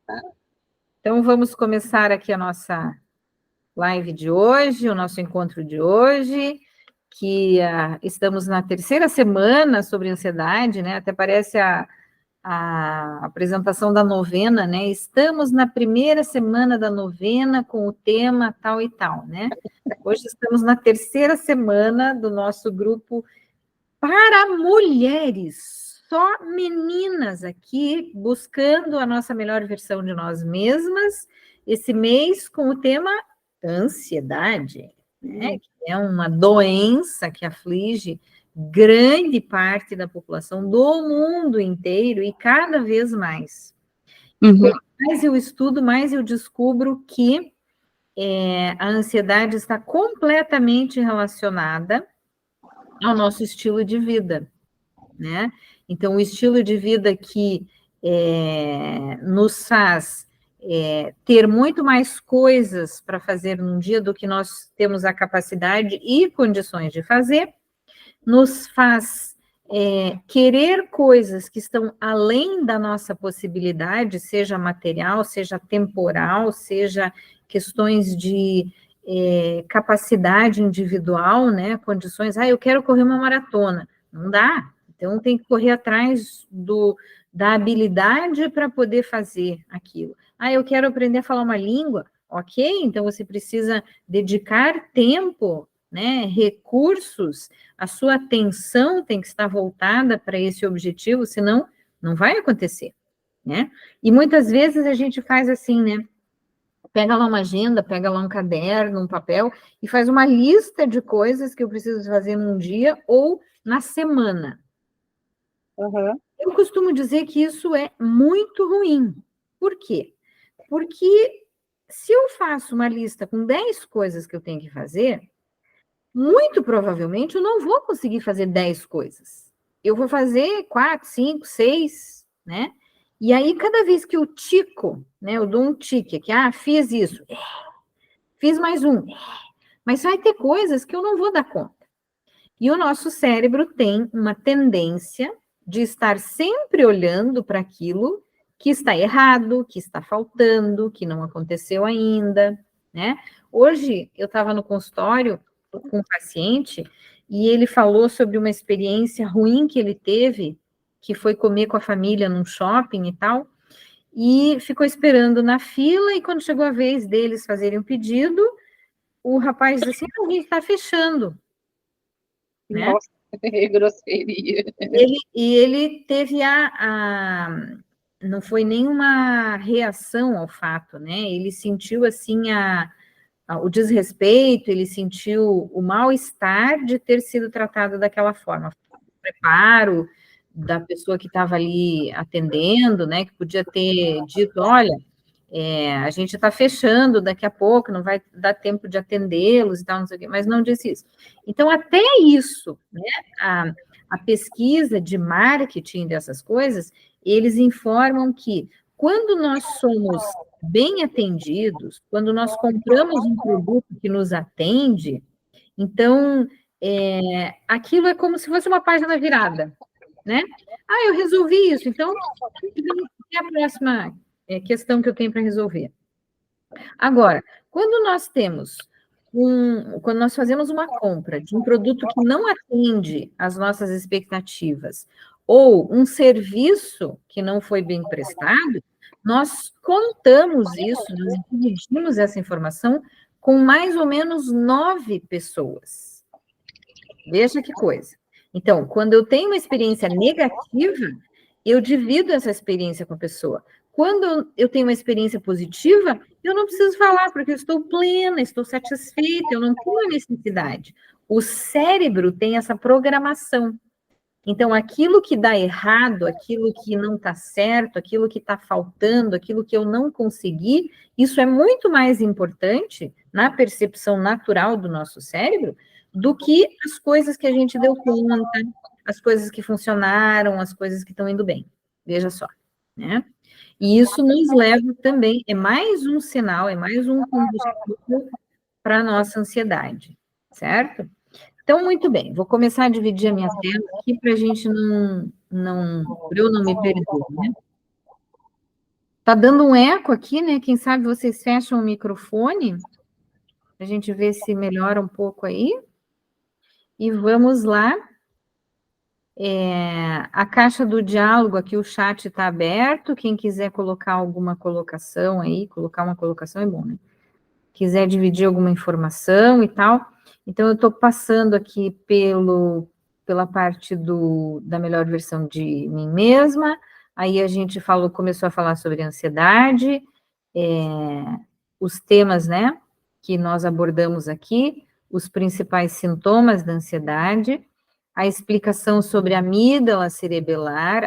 Tá? Então, vamos começar aqui a nossa live de hoje, o nosso encontro de hoje, que estamos na terceira semana sobre ansiedade, né? Até parece a apresentação da novena, né? Estamos na primeira semana da novena com o tema tal e tal, né? Hoje estamos na terceira semana do nosso grupo para mulheres, só meninas aqui buscando a nossa melhor versão de nós mesmas, esse mês com o tema ansiedade, né? Que é uma doença que aflige grande parte da população do mundo inteiro e cada vez mais. Quanto mais eu estudo, mais eu descubro que a ansiedade está completamente relacionada ao nosso estilo de vida, né? Então, o estilo de vida que nos faz ter muito mais coisas para fazer num dia do que nós temos a capacidade e condições de fazer, nos faz querer coisas que estão além da nossa possibilidade, seja material, seja temporal, seja questões de capacidade individual, né? Condições, eu quero correr uma maratona. Não dá. Então, tem que correr atrás da habilidade para poder fazer aquilo. Eu quero aprender a falar uma língua. Ok, então você precisa dedicar tempo, né, recursos, a sua atenção tem que estar voltada para esse objetivo, senão não vai acontecer, né? E muitas vezes a gente faz assim, né? Pega lá uma agenda, pega lá um caderno, um papel e faz uma lista de coisas que eu preciso fazer num dia ou na semana. Eu costumo dizer que isso é muito ruim. Por quê? Porque se eu faço uma lista com 10 coisas que eu tenho que fazer, muito provavelmente eu não vou conseguir fazer 10 coisas. Eu vou fazer 4, 5, 6, né? E aí, cada vez que eu tico, né? Eu dou um tique aqui, fiz isso, fiz mais um, mas vai ter coisas que eu não vou dar conta. E o nosso cérebro tem uma tendência de estar sempre olhando para aquilo que está errado, que está faltando, que não aconteceu ainda, né? Hoje, eu estava no consultório com um paciente e ele falou sobre uma experiência ruim que ele teve, que foi comer com a família num shopping e tal, e ficou esperando na fila, e quando chegou a vez deles fazerem o pedido, o rapaz disse assim, a gente está fechando. Né? Nossa, que grosseria. Ele teve não foi nenhuma reação ao fato, né? Ele sentiu assim o desrespeito, ele sentiu o mal-estar de ter sido tratado daquela forma. O preparo da pessoa que estava ali atendendo, né? Que podia ter dito, olha, a gente está fechando daqui a pouco, não vai dar tempo de atendê-los e tal, não sei o quê, mas não disse isso. Então, até isso, né? A pesquisa de marketing dessas coisas, eles informam que quando nós somos bem atendidos, quando nós compramos um produto que nos atende, então, aquilo é como se fosse uma página virada, né? Eu resolvi isso, então, é a próxima questão que eu tenho para resolver. Agora, quando nós fazemos uma compra de um produto que não atende às nossas expectativas, ou um serviço que não foi bem prestado, nós contamos isso, nós dividimos essa informação com mais ou menos 9 pessoas. Veja que coisa. Então, quando eu tenho uma experiência negativa, eu divido essa experiência com a pessoa. Quando eu tenho uma experiência positiva, eu não preciso falar, porque eu estou plena, estou satisfeita, eu não tenho necessidade. O cérebro tem essa programação. Então, aquilo que dá errado, aquilo que não está certo, aquilo que está faltando, aquilo que eu não consegui, isso é muito mais importante na percepção natural do nosso cérebro do que as coisas que a gente deu conta, as coisas que funcionaram, as coisas que estão indo bem. Veja só, né? E isso nos leva também, é mais um sinal, é mais um combustível para a nossa ansiedade, certo? Então, muito bem, vou começar a dividir a minha tela aqui para a gente para eu não me perder, né? Tá dando um eco aqui, né? Quem sabe vocês fecham o microfone, a gente vê se melhora um pouco aí. E vamos lá. A caixa do diálogo aqui, o chat está aberto. Quem quiser colocar alguma colocação aí, colocar uma colocação é bom, né? Quiser dividir alguma informação e tal. Então, eu estou passando aqui pela parte da melhor versão de mim mesma. Aí a gente começou a falar sobre ansiedade, os temas, né, que nós abordamos aqui, os principais sintomas da ansiedade, a explicação sobre a amígdala cerebelar,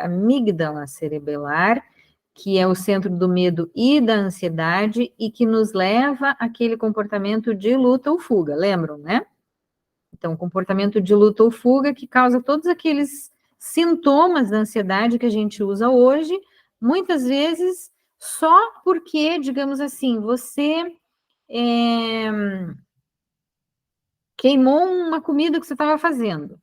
que é o centro do medo e da ansiedade, e que nos leva àquele comportamento de luta ou fuga, lembram, né? Então, comportamento de luta ou fuga que causa todos aqueles sintomas da ansiedade que a gente usa hoje, muitas vezes só porque, digamos assim, você queimou uma comida que você estava fazendo.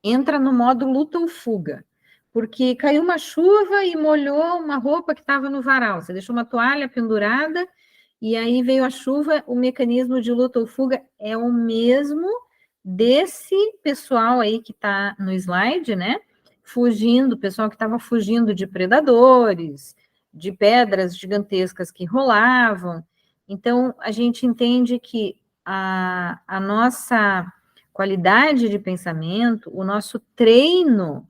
Entra no modo luta ou fuga, porque caiu uma chuva e molhou uma roupa que estava no varal. Você deixou uma toalha pendurada e aí veio a chuva. O mecanismo de luta ou fuga é o mesmo desse pessoal aí que está no slide, né? Fugindo, o pessoal que estava fugindo de predadores, de pedras gigantescas que rolavam. Então, a gente entende que a nossa qualidade de pensamento, o nosso treino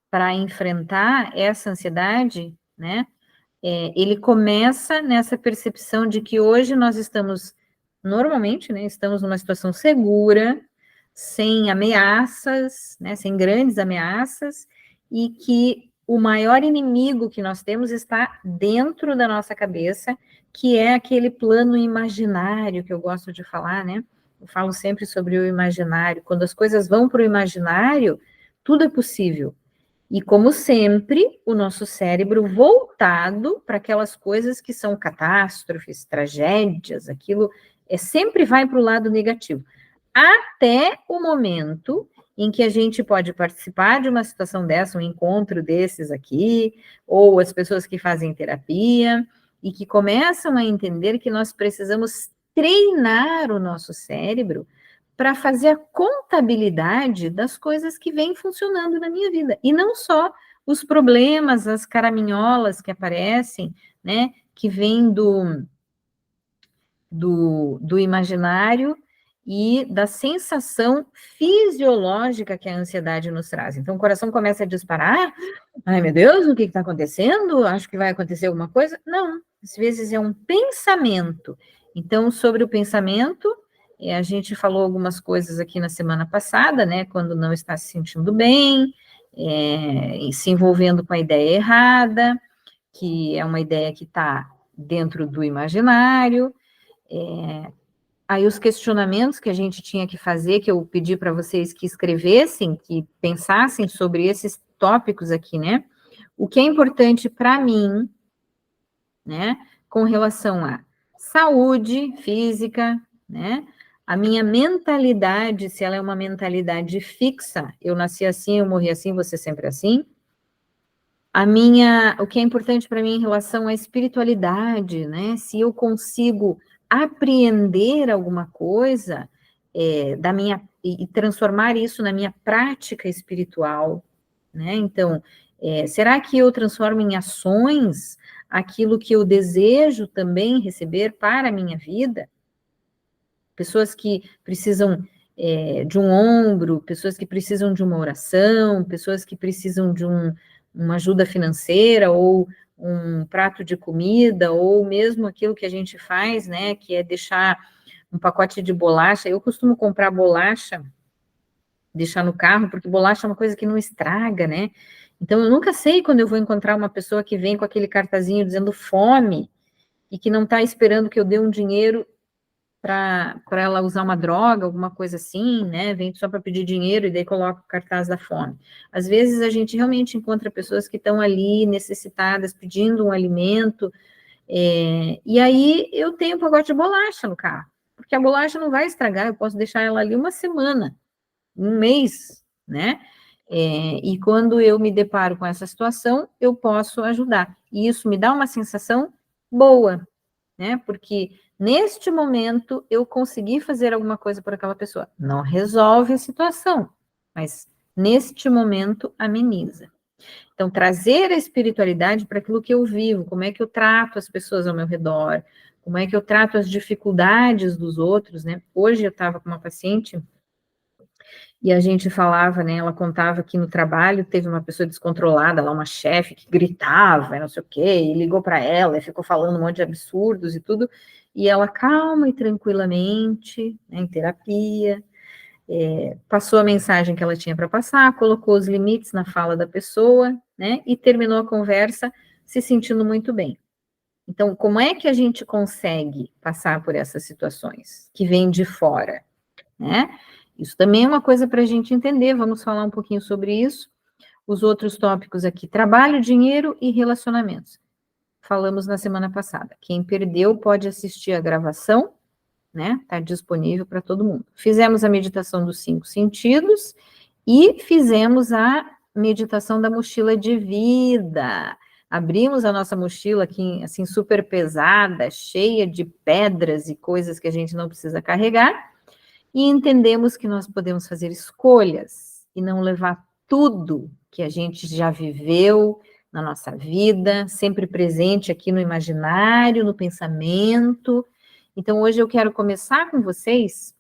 para enfrentar essa ansiedade, né? Ele começa nessa percepção de que hoje nós estamos, normalmente, né? Estamos numa situação segura, sem ameaças, né? Sem grandes ameaças, e que o maior inimigo que nós temos está dentro da nossa cabeça, que é aquele plano imaginário que eu gosto de falar, né? Eu falo sempre sobre o imaginário. Quando as coisas vão para o imaginário, tudo é possível. E, como sempre, o nosso cérebro voltado para aquelas coisas que são catástrofes, tragédias, aquilo sempre vai para o lado negativo. Até o momento em que a gente pode participar de uma situação dessa, um encontro desses aqui, ou as pessoas que fazem terapia, e que começam a entender que nós precisamos treinar o nosso cérebro para fazer a contabilidade das coisas que vêm funcionando na minha vida. E não só os problemas, as caraminholas que aparecem, né, que vêm do imaginário e da sensação fisiológica que a ansiedade nos traz. Então, o coração começa a disparar. Ai, meu Deus, o que está acontecendo? Acho que vai acontecer alguma coisa. Não, às vezes é um pensamento. Então, sobre o pensamento, a gente falou algumas coisas aqui na semana passada, né? Quando não está se sentindo bem, se envolvendo com a ideia errada, que é uma ideia que está dentro do imaginário. Aí os questionamentos que a gente tinha que fazer, que eu pedi para vocês que escrevessem, que pensassem sobre esses tópicos aqui, né? O que é importante para mim, né? Com relação à saúde física, né? A minha mentalidade, se ela é uma mentalidade fixa, eu nasci assim, eu morri assim, você sempre assim. O que é importante para mim em relação à espiritualidade, né? Se eu consigo apreender alguma coisa e transformar isso na minha prática espiritual, né? Então, será que eu transformo em ações aquilo que eu desejo também receber para a minha vida? Pessoas que precisam de um ombro, pessoas que precisam de uma oração, pessoas que precisam de uma ajuda financeira, ou um prato de comida, ou mesmo aquilo que a gente faz, né, que é deixar um pacote de bolacha. Eu costumo comprar bolacha, deixar no carro, porque bolacha é uma coisa que não estraga, né? Então, eu nunca sei quando eu vou encontrar uma pessoa que vem com aquele cartazinho dizendo fome, e que não está esperando que eu dê um dinheiro para ela usar uma droga, alguma coisa assim, né? Vem só para pedir dinheiro e daí coloca o cartaz da fome. Às vezes a gente realmente encontra pessoas que estão ali necessitadas, pedindo um alimento, e aí eu tenho um pacote de bolacha no carro, porque a bolacha não vai estragar, eu posso deixar ela ali uma semana, um mês, né? E quando eu me deparo com essa situação, eu posso ajudar. E isso me dá uma sensação boa, né? Porque neste momento eu consegui fazer alguma coisa por aquela pessoa. Não resolve a situação, mas neste momento ameniza. Então, trazer a espiritualidade para aquilo que eu vivo, como é que eu trato as pessoas ao meu redor, como é que eu trato as dificuldades dos outros, né? Hoje eu estava com uma paciente e a gente falava, né? Ela contava que no trabalho teve uma pessoa descontrolada, lá uma chefe que gritava, não sei o quê, e ligou para ela e ficou falando um monte de absurdos e tudo, e ela calma e tranquilamente, né, em terapia, passou a mensagem que ela tinha para passar, colocou os limites na fala da pessoa, né? E terminou a conversa se sentindo muito bem. Então, como é que a gente consegue passar por essas situações que vêm de fora, né? Isso também é uma coisa para a gente entender, vamos falar um pouquinho sobre isso. Os outros tópicos aqui, trabalho, dinheiro e relacionamentos. Falamos na semana passada. Quem perdeu pode assistir a gravação, né? Está disponível para todo mundo. Fizemos a meditação dos 5 sentidos e fizemos a meditação da mochila de vida. Abrimos a nossa mochila aqui, assim, super pesada, cheia de pedras e coisas que a gente não precisa carregar, e entendemos que nós podemos fazer escolhas e não levar tudo que a gente já viveu na nossa vida, sempre presente aqui no imaginário, no pensamento. Então, hoje eu quero começar com vocês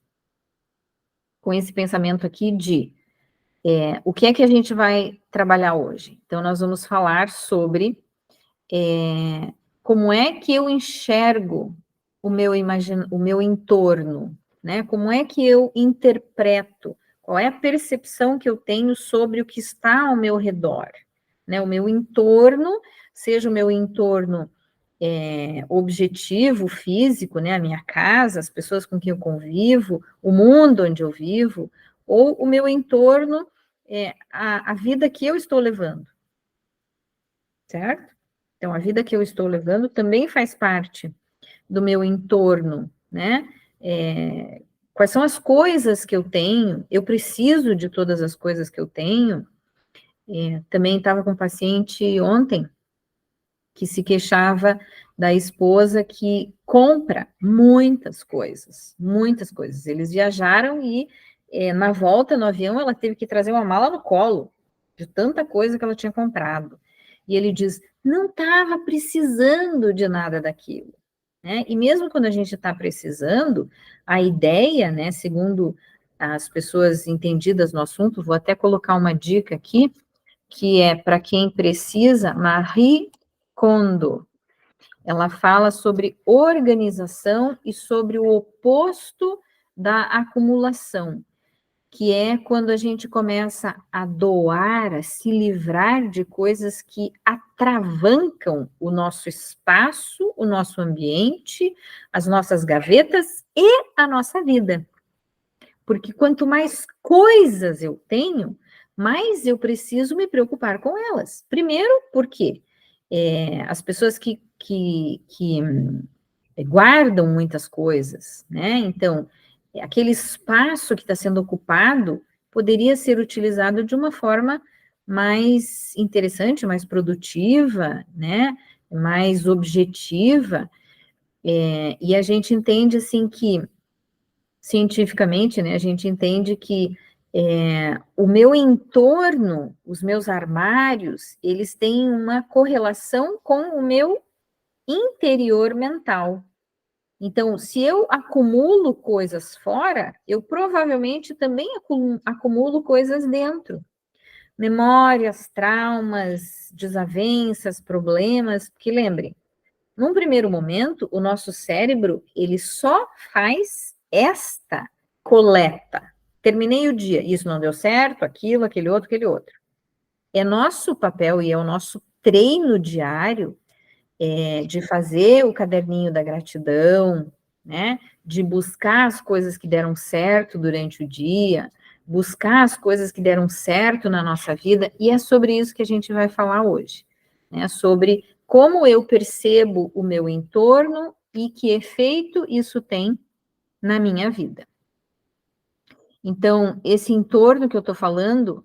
com esse pensamento aqui de o que é que a gente vai trabalhar hoje. Então, nós vamos falar sobre como é que eu enxergo o meu entorno, né? Como é que eu interpreto, qual é a percepção que eu tenho sobre o que está ao meu redor, né? O meu entorno, seja o meu entorno objetivo, físico, né? A minha casa, as pessoas com quem eu convivo, o mundo onde eu vivo, ou o meu entorno, a vida que eu estou levando, certo? Então, a vida que eu estou levando também faz parte do meu entorno, né? Quais são as coisas que eu tenho? Eu preciso de todas as coisas que eu tenho. Também estava com um paciente ontem que se queixava da esposa que compra muitas coisas, muitas coisas. Eles viajaram e na volta no avião ela teve que trazer uma mala no colo de tanta coisa que ela tinha comprado. E ele diz, não estava precisando de nada daquilo, né? E mesmo quando a gente está precisando, a ideia, né, segundo as pessoas entendidas no assunto, vou até colocar uma dica aqui, que é para quem precisa, Marie Kondo. Ela fala sobre organização e sobre o oposto da acumulação, que é quando a gente começa a doar, a se livrar de coisas que atravancam o nosso espaço, o nosso ambiente, as nossas gavetas e a nossa vida. Porque quanto mais coisas eu tenho, mais eu preciso me preocupar com elas. Primeiro, porque as pessoas que guardam muitas coisas, né? Então, aquele espaço que está sendo ocupado poderia ser utilizado de uma forma mais interessante, mais produtiva, né? Mais objetiva. E a gente entende, assim, que, cientificamente, né? A gente entende que o meu entorno, os meus armários, eles têm uma correlação com o meu interior mental. Então, se eu acumulo coisas fora, eu provavelmente também acumulo coisas dentro. Memórias, traumas, desavenças, problemas, porque lembrem, num primeiro momento, o nosso cérebro, ele só faz esta coleta. Terminei o dia, isso não deu certo, aquilo, aquele outro. É nosso papel e é o nosso treino diário de fazer o caderninho da gratidão, né? De buscar as coisas que deram certo durante o dia, buscar as coisas que deram certo na nossa vida, e é sobre isso que a gente vai falar hoje, né? Sobre como eu percebo o meu entorno e que efeito isso tem na minha vida. Então, esse entorno que eu estou falando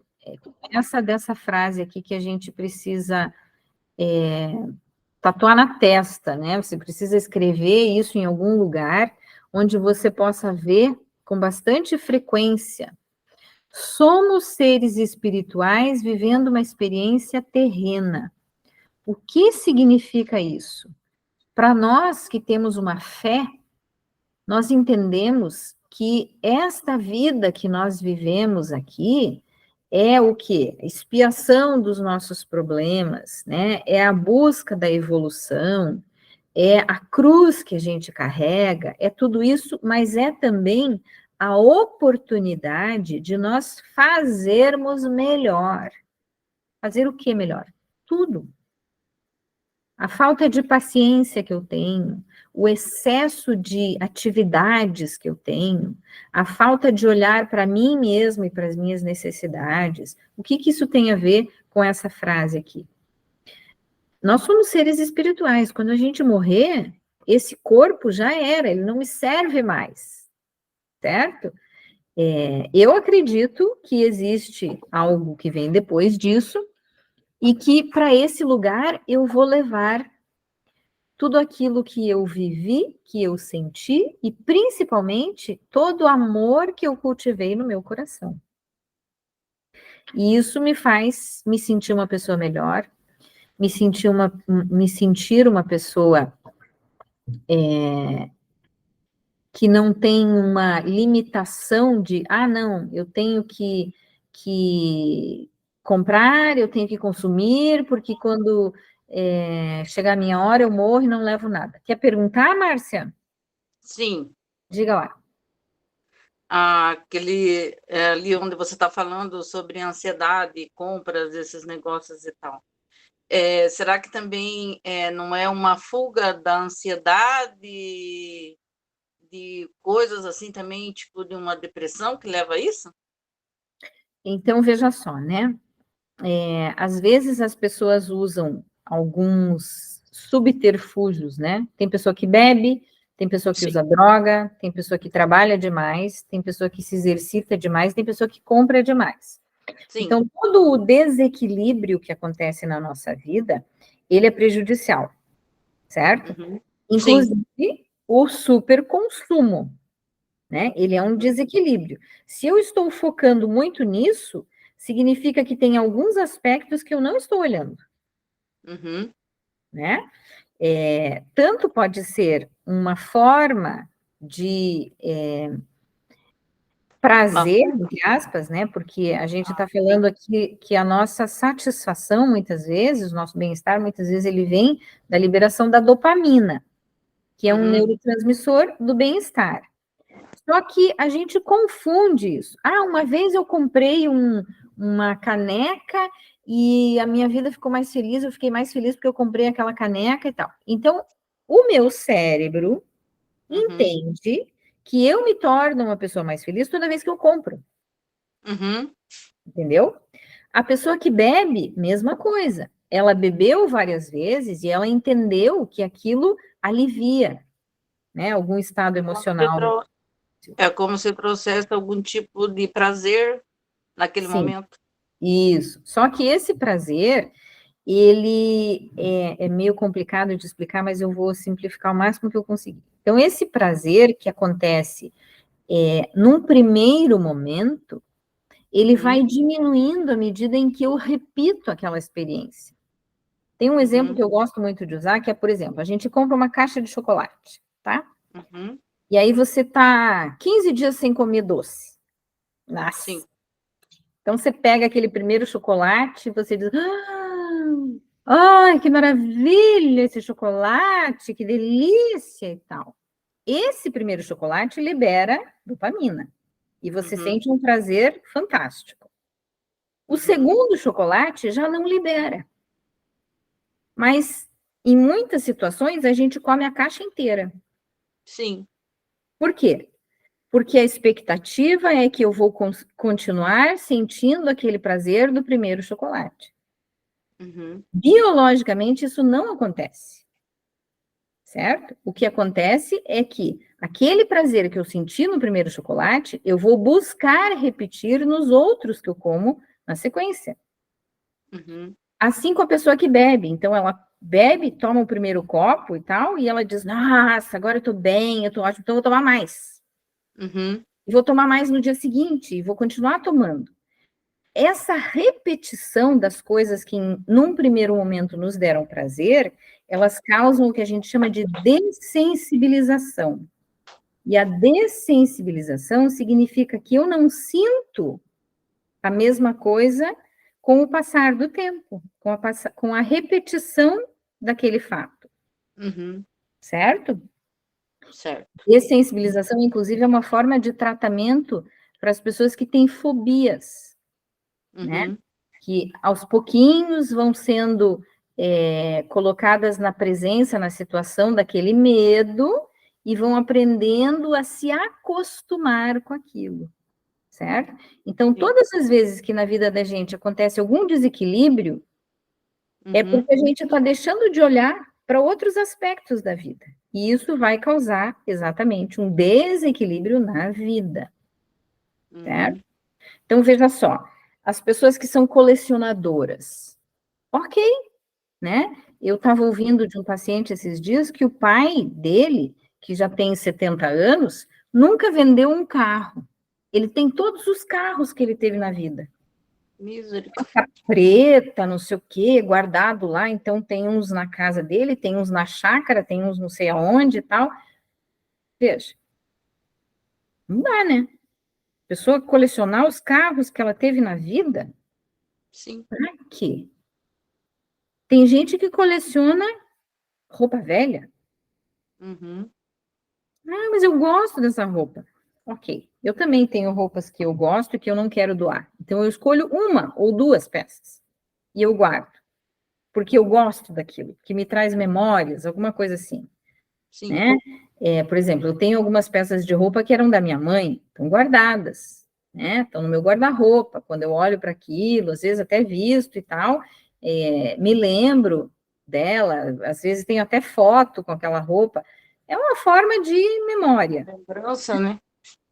essa dessa frase aqui que a gente precisa tatuar na testa, né? Você precisa escrever isso em algum lugar onde você possa ver com bastante frequência. Somos seres espirituais vivendo uma experiência terrena. O que significa isso? Para nós que temos uma fé, nós entendemos que esta vida que nós vivemos aqui é o quê? Expiação dos nossos problemas, né? É a busca da evolução, é a cruz que a gente carrega, é tudo isso, mas é também a oportunidade de nós fazermos melhor. Fazer o que melhor? Tudo. A falta de paciência que eu tenho, o excesso de atividades que eu tenho, a falta de olhar para mim mesmo e para as minhas necessidades. O que isso tem a ver com essa frase aqui? Nós somos seres espirituais. Quando a gente morrer, esse corpo já era, ele não me serve mais, certo? Eu acredito que existe algo que vem depois disso e que para esse lugar eu vou levar tudo aquilo que eu vivi, que eu senti e principalmente todo o amor que eu cultivei no meu coração. E isso me faz me sentir uma pessoa melhor, me sentir uma pessoa que não tem uma limitação de, não, eu tenho que comprar, eu tenho que consumir, porque quando chegar a minha hora eu morro e não levo nada. Quer perguntar, Márcia? Sim. Diga lá. Aquele ali onde você está falando sobre ansiedade, compras, esses negócios e tal. Será que também não é uma fuga da ansiedade, de coisas assim também, tipo de uma depressão que leva a isso? Então, veja só, né? Às vezes as pessoas usam alguns subterfúgios, né? Tem pessoa que bebe, tem pessoa que usa droga, tem pessoa que trabalha demais, tem pessoa que se exercita demais, tem pessoa que compra demais. Sim. Então, todo o desequilíbrio que acontece na nossa vida, ele é prejudicial, certo? Uhum. Inclusive, o superconsumo, né? Ele é um desequilíbrio. Se eu estou focando muito nisso, significa que tem alguns aspectos que eu não estou olhando. Uhum. Né? Tanto pode ser uma forma de prazer, entre aspas, né? Porque a gente está falando aqui que a nossa satisfação, muitas vezes, o nosso bem-estar, muitas vezes, ele vem da liberação da dopamina, que é um neurotransmissor do bem-estar. Só que a gente confunde isso. Uma vez eu comprei uma caneca e a minha vida ficou mais feliz, eu fiquei mais feliz porque eu comprei aquela caneca e tal. Então, o meu cérebro entende que eu me torno uma pessoa mais feliz toda vez que eu compro. Entendeu? A pessoa que bebe, mesma coisa. Ela bebeu várias vezes e ela entendeu que aquilo alivia, né, algum estado emocional. É como se trouxesse algum tipo de prazer naquele momento. Isso. Só que esse prazer, ele é meio complicado de explicar, mas eu vou simplificar o máximo que eu conseguir. Então, esse prazer que acontece num primeiro momento, ele vai diminuindo à medida em que eu repito aquela experiência. Tem um exemplo que eu gosto muito de usar, que é, por exemplo, a gente compra uma caixa de chocolate, tá? E aí você tá 15 dias sem comer doce. Sim. Então, você pega aquele primeiro chocolate e você diz, ai, que maravilha esse chocolate, que delícia e tal. Esse primeiro chocolate libera dopamina. E você sente um prazer fantástico. O segundo chocolate já não libera. Mas, em muitas situações, a gente come a caixa inteira. Sim. Por quê? Porque a expectativa é que eu vou continuar sentindo aquele prazer do primeiro chocolate. Biologicamente, isso não acontece. Certo? O que acontece é que aquele prazer que eu senti no primeiro chocolate, eu vou buscar repetir nos outros que eu como na sequência. Uhum. Assim com a pessoa que bebe. Então, ela bebe, toma o primeiro copo e tal, e ela diz, nossa, agora eu tô bem, eu tô ótimo, então eu vou tomar mais. Uhum. E vou tomar mais no dia seguinte, e vou continuar tomando. Essa repetição das coisas que, num primeiro momento, nos deram prazer, elas causam o que a gente chama de dessensibilização. E a dessensibilização significa que eu não sinto a mesma coisa com o passar do tempo, com a repetição daquele fato, Uhum. certo? Certo. Dessensibilização, inclusive, é uma forma de tratamento para as pessoas que têm fobias, né? Uhum. Que aos pouquinhos vão sendo colocadas na presença, na situação daquele medo e vão aprendendo a se acostumar com aquilo, certo? Então, Sim. todas as vezes que na vida da gente acontece algum desequilíbrio, é Uhum. porque a gente está deixando de olhar para outros aspectos da vida. E isso vai causar exatamente um desequilíbrio na vida, certo? Uhum. Então, veja só, as pessoas que são colecionadoras, ok, né? Eu estava ouvindo de um paciente esses dias que o pai dele, que já tem 70 anos, nunca vendeu um carro. Ele tem todos os carros que ele teve na vida. Misericórdia. Placa preta, não sei o quê, guardado lá. Então, tem uns na casa dele, tem uns na chácara, tem uns não sei aonde e tal. Veja, não dá, né? A pessoa colecionar os carros que ela teve na vida, Sim. pra quê? Tem gente que coleciona roupa velha. Uhum. Ah, mas eu gosto dessa roupa. Ok, eu também tenho roupas que eu gosto e que eu não quero doar. Então, eu escolho uma ou duas peças e eu guardo, porque eu gosto daquilo, que me traz memórias, alguma coisa assim, Sim. né? Por exemplo, eu tenho algumas peças de roupa que eram da minha mãe, estão guardadas, né? Estão no meu guarda-roupa. Quando eu olho para aquilo, às vezes até visto e tal, me lembro dela, às vezes tenho até foto com aquela roupa. É uma forma de memória. Lembrança, né?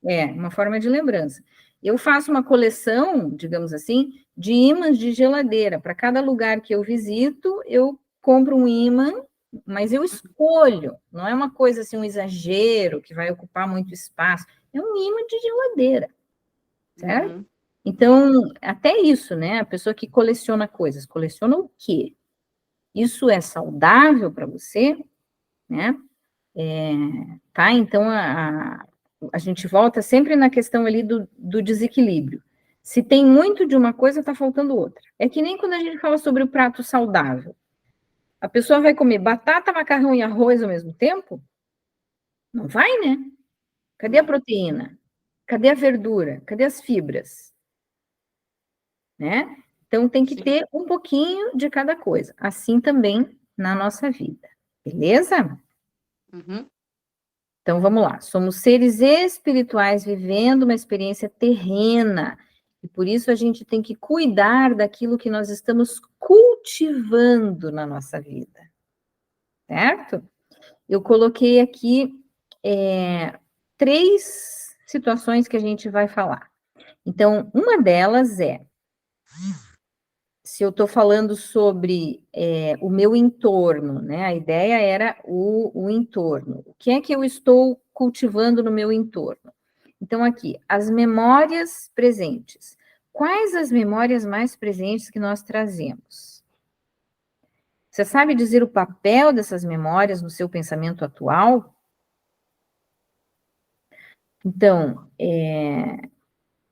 É, uma forma de lembrança. Eu faço uma coleção, digamos assim, de ímãs de geladeira. Para cada lugar que eu visito, eu compro um ímã, mas eu escolho. Não é uma coisa assim, um exagero que vai ocupar muito espaço. É um ímã de geladeira, certo? Uhum. Então, até isso, né? A pessoa que coleciona coisas, coleciona o quê? Isso é saudável para você, né? Tá? Então, a gente volta sempre na questão ali do desequilíbrio. Se tem muito de uma coisa, está faltando outra. É que nem quando a gente fala sobre o prato saudável. A pessoa vai comer batata, macarrão e arroz ao mesmo tempo? Não vai, né? Cadê a proteína? Cadê a verdura? Cadê as fibras? Né? Então, tem que Sim. ter um pouquinho de cada coisa. Assim também na nossa vida. Beleza? Uhum. Então vamos lá, somos seres espirituais vivendo uma experiência terrena, e por isso a gente tem que cuidar daquilo que nós estamos cultivando na nossa vida, certo? Eu coloquei aqui 3 situações que a gente vai falar. Então, uma delas é se eu estou falando sobre o meu entorno, né? A ideia era o entorno. O que é que eu estou cultivando no meu entorno? Então, aqui, as memórias presentes. Quais as memórias mais presentes que nós trazemos? Você sabe dizer o papel dessas memórias no seu pensamento atual? Então,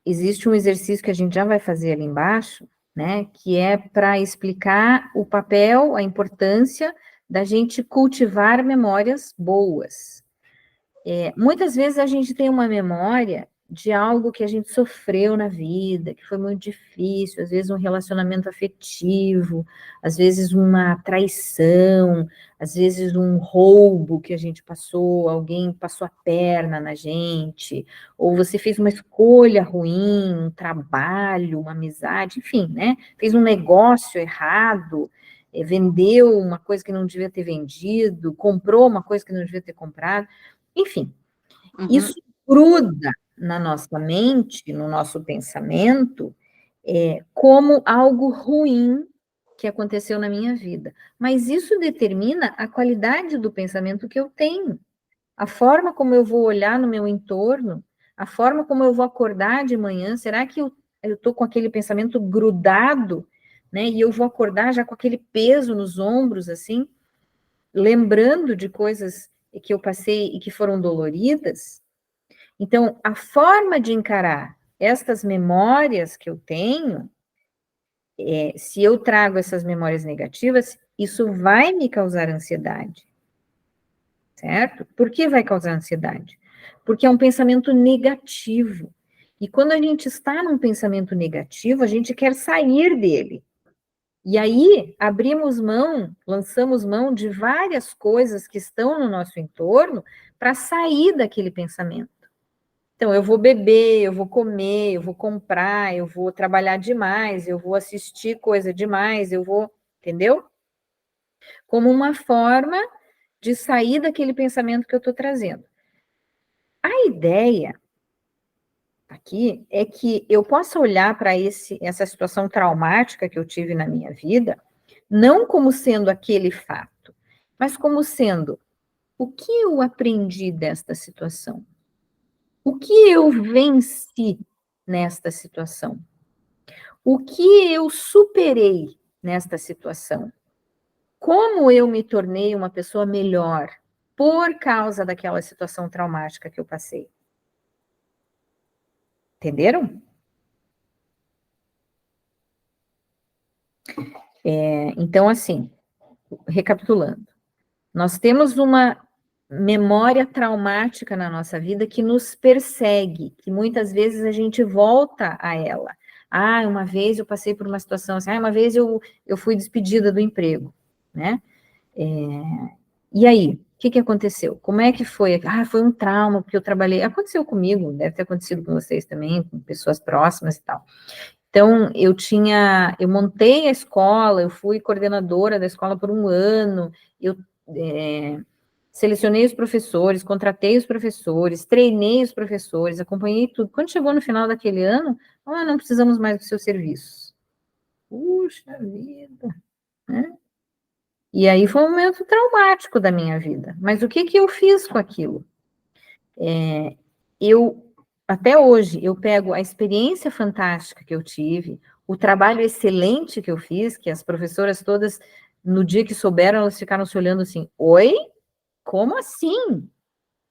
existe um exercício que a gente já vai fazer ali embaixo, né, que é para explicar o papel, a importância da gente cultivar memórias boas. Muitas vezes a gente tem uma memória de algo que a gente sofreu na vida, que foi muito difícil, às vezes um relacionamento afetivo, às vezes uma traição, às vezes um roubo que a gente passou, alguém passou a perna na gente, ou você fez uma escolha ruim, um trabalho, uma amizade, enfim, né? Fez um negócio errado, vendeu uma coisa que não devia ter vendido, comprou uma coisa que não devia ter comprado. Enfim, Uhum. isso gruda na nossa mente, no nosso pensamento, como algo ruim que aconteceu na minha vida. Mas isso determina a qualidade do pensamento que eu tenho, a forma como eu vou olhar no meu entorno, a forma como eu vou acordar de manhã. Será que eu estou com aquele pensamento grudado, né? E eu vou acordar já com aquele peso nos ombros, assim, lembrando de coisas que eu passei e que foram doloridas? Então, a forma de encarar estas memórias que eu tenho, se eu trago essas memórias negativas, isso vai me causar ansiedade, certo? Por que vai causar ansiedade? Porque é um pensamento negativo. E quando a gente está num pensamento negativo, a gente quer sair dele. E aí, abrimos mão, lançamos mão de várias coisas que estão no nosso entorno para sair daquele pensamento. Então, eu vou beber, eu vou comer, eu vou comprar, eu vou trabalhar demais, eu vou assistir coisa demais, eu vou, entendeu? Como uma forma de sair daquele pensamento que eu estou trazendo. A ideia aqui é que eu possa olhar para essa situação traumática que eu tive na minha vida, não como sendo aquele fato, mas como sendo o que eu aprendi desta situação? O que eu venci nesta situação? O que eu superei nesta situação? Como eu me tornei uma pessoa melhor por causa daquela situação traumática que eu passei? Entenderam? Então, assim, recapitulando, nós temos uma memória traumática na nossa vida que nos persegue, que muitas vezes a gente volta a ela. Ah, uma vez eu passei por uma situação assim, uma vez eu fui despedida do emprego, né? E aí, o que aconteceu? Como é que foi? Ah, foi um trauma, porque eu trabalhei. Aconteceu comigo, deve ter acontecido com vocês também, com pessoas próximas e tal. Então, eu montei a escola, eu fui coordenadora da escola por um ano, eu selecionei os professores, contratei os professores, treinei os professores, acompanhei tudo. Quando chegou no final daquele ano, não precisamos mais dos seus serviços. Puxa vida, né? E aí foi um momento traumático da minha vida. Mas o que eu fiz com aquilo? Até hoje, eu pego a experiência fantástica que eu tive, o trabalho excelente que eu fiz, que as professoras todas, no dia que souberam, elas ficaram se olhando assim, oi? Como assim?